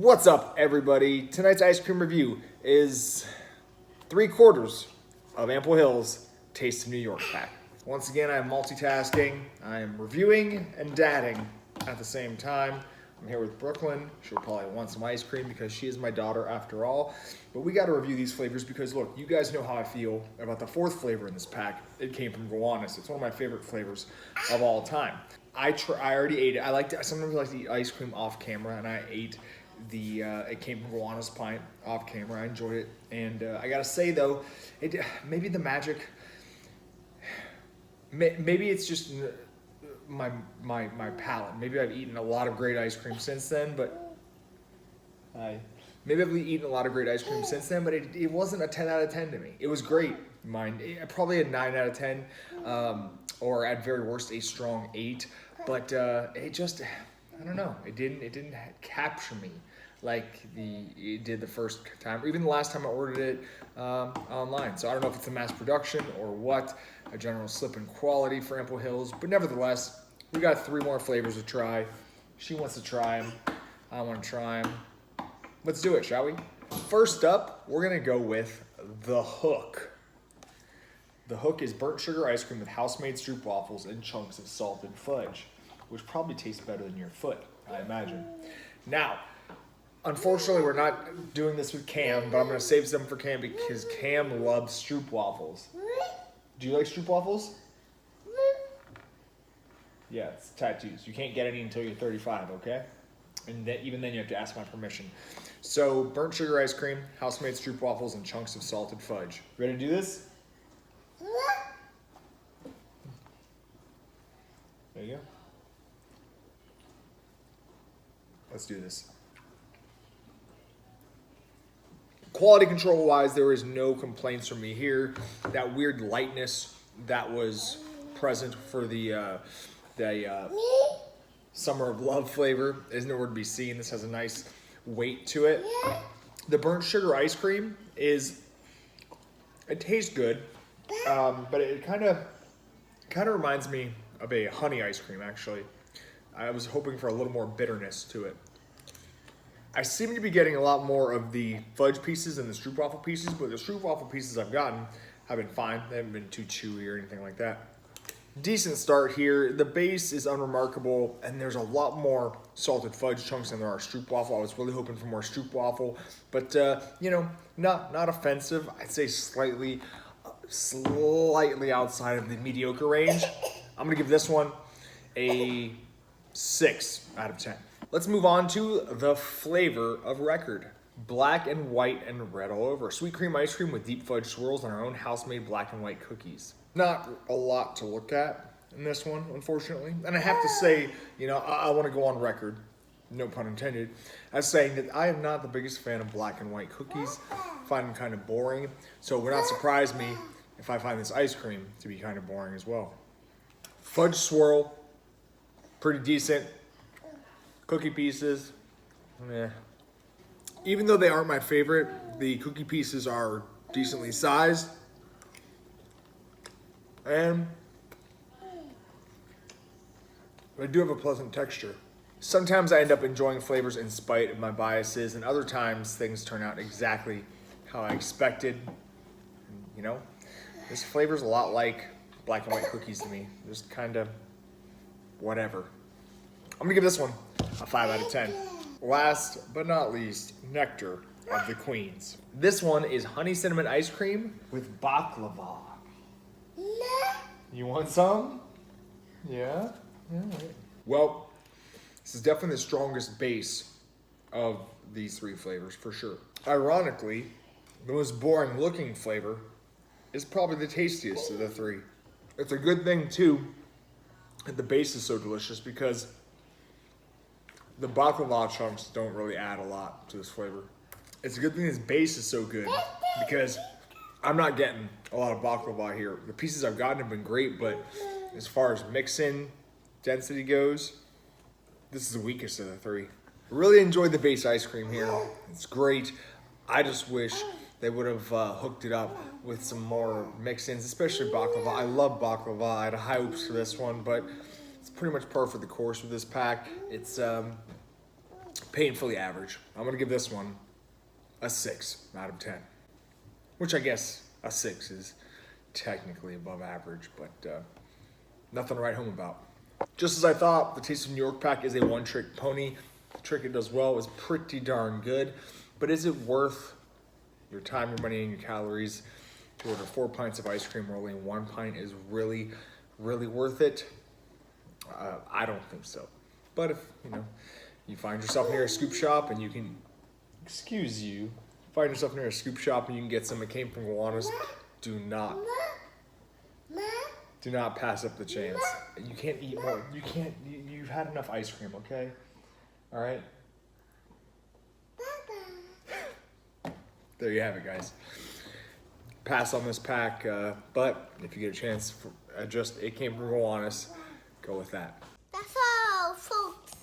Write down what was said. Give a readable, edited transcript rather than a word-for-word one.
What's up, everybody? Tonight's ice cream review is 3/4 of Ample Hill's Taste of New York pack. Once again, I'm multitasking. I'm reviewing and dadding at the same time. I'm here with Brooklyn. She'll probably want some ice cream because she is my daughter after all. But we got to review these flavors because, look, you guys know how I feel about the fourth flavor in this pack. It came from Gowanus. It's one of my favorite flavors of all time. I already ate it. I sometimes like to eat ice cream off camera, and I ate it came from Gowanus pint off camera. I enjoyed it, and I gotta say though, maybe the magic, maybe it's just my palate. Maybe I've eaten a lot of great ice cream since then, but it wasn't a 10 out of 10 to me. It was great, probably a 9 out of 10, or at very worst a strong 8. But it just, I don't know. It didn't capture me like it did the first time, or even the last time I ordered it online. So I don't know if it's a mass production or what, a general slip in quality for Ample Hills. But nevertheless, we got 3 more flavors to try. She wants to try them. I want to try them. Let's do it, shall we? First up, we're gonna go with the Hook. The Hook is burnt sugar ice cream with house-made stroopwafels and chunks of salted fudge, which probably tastes better than your foot, I imagine. Now, unfortunately, we're not doing this with Cam, but I'm going to save some for Cam because Cam loves stroopwafels. Do you like stroopwafels? Yeah, it's tattoos. You can't get any until you're 35, okay? And even then, you have to ask my permission. So, burnt sugar ice cream, house-made stroopwafels, and chunks of salted fudge. Ready to do this? There you go. Let's do this. Quality control wise, there is no complaints from me here. That weird lightness that was present for the Summer of Love flavor is nowhere to be seen. This has a nice weight to it. The burnt sugar ice cream it tastes good, but it kind of reminds me of a honey ice cream, actually. I was hoping for a little more bitterness to it. I seem to be getting a lot more of the fudge pieces than the stroopwafel pieces, but the stroopwafel pieces I've gotten have been fine. They haven't been too chewy or anything like that. Decent start here. The base is unremarkable, and there's a lot more salted fudge chunks than there are stroopwafel. I was really hoping for more stroopwafel, but not offensive. I'd say slightly outside of the mediocre range. I'm gonna give this one a 6 out of 10. Let's move on to the flavor of record. Black and white and red all over. Sweet cream ice cream with deep fudge swirls and our own house-made black and white cookies. Not a lot to look at in this one, unfortunately. And I have to say, I want to go on record, no pun intended, as saying that I am not the biggest fan of black and white cookies. I find them kind of boring. So it would not surprise me if I find this ice cream to be kind of boring as well. Fudge Swirl, pretty decent. Cookie pieces, even though they aren't my favorite, the cookie pieces are decently sized. And they do have a pleasant texture. Sometimes I end up enjoying flavors in spite of my biases, and other times things turn out exactly how I expected. This flavor's a lot like black and white cookies to me. Just kind of whatever. I'm gonna give this one a 5 out of 10. Last but not least, Nectar of the Queens. This one is honey cinnamon ice cream with baklava. You want some? Yeah? All right. Well, this is definitely the strongest base of these 3 flavors for sure. Ironically, the most boring looking flavor is probably the tastiest of the 3. It's a good thing too that the base is so delicious because the baklava chunks don't really add a lot to this flavor. It's a good thing this base is so good because I'm not getting a lot of baklava here. The pieces I've gotten have been great, but as far as mix-in density goes, this is the weakest of the 3. Really enjoyed the base ice cream here. It's great. I just wish they would have hooked it up with some more mix-ins, especially baklava. I love baklava. I had high hopes for this one, but it's pretty much par for the course with this pack. It's painfully average. I'm gonna give this one a 6 out of 10, which I guess a 6 is technically above average, but nothing to write home about. Just as I thought, the Taste of New York pack is a one-trick pony. The trick it does well is pretty darn good, but is it worth your time, your money, and your calories to order 4 pints of ice cream where only 1 pint is really, really worth it? I don't think so. But if, you find yourself near a scoop shop and you can, find yourself near a scoop shop and you can get some that came from Gowanus, do not pass up the chance. You can't eat more. You've had enough ice cream, okay? All right? There you have it, guys. Pass on this pack, but if you get a chance, it came from Gowanus, go with that.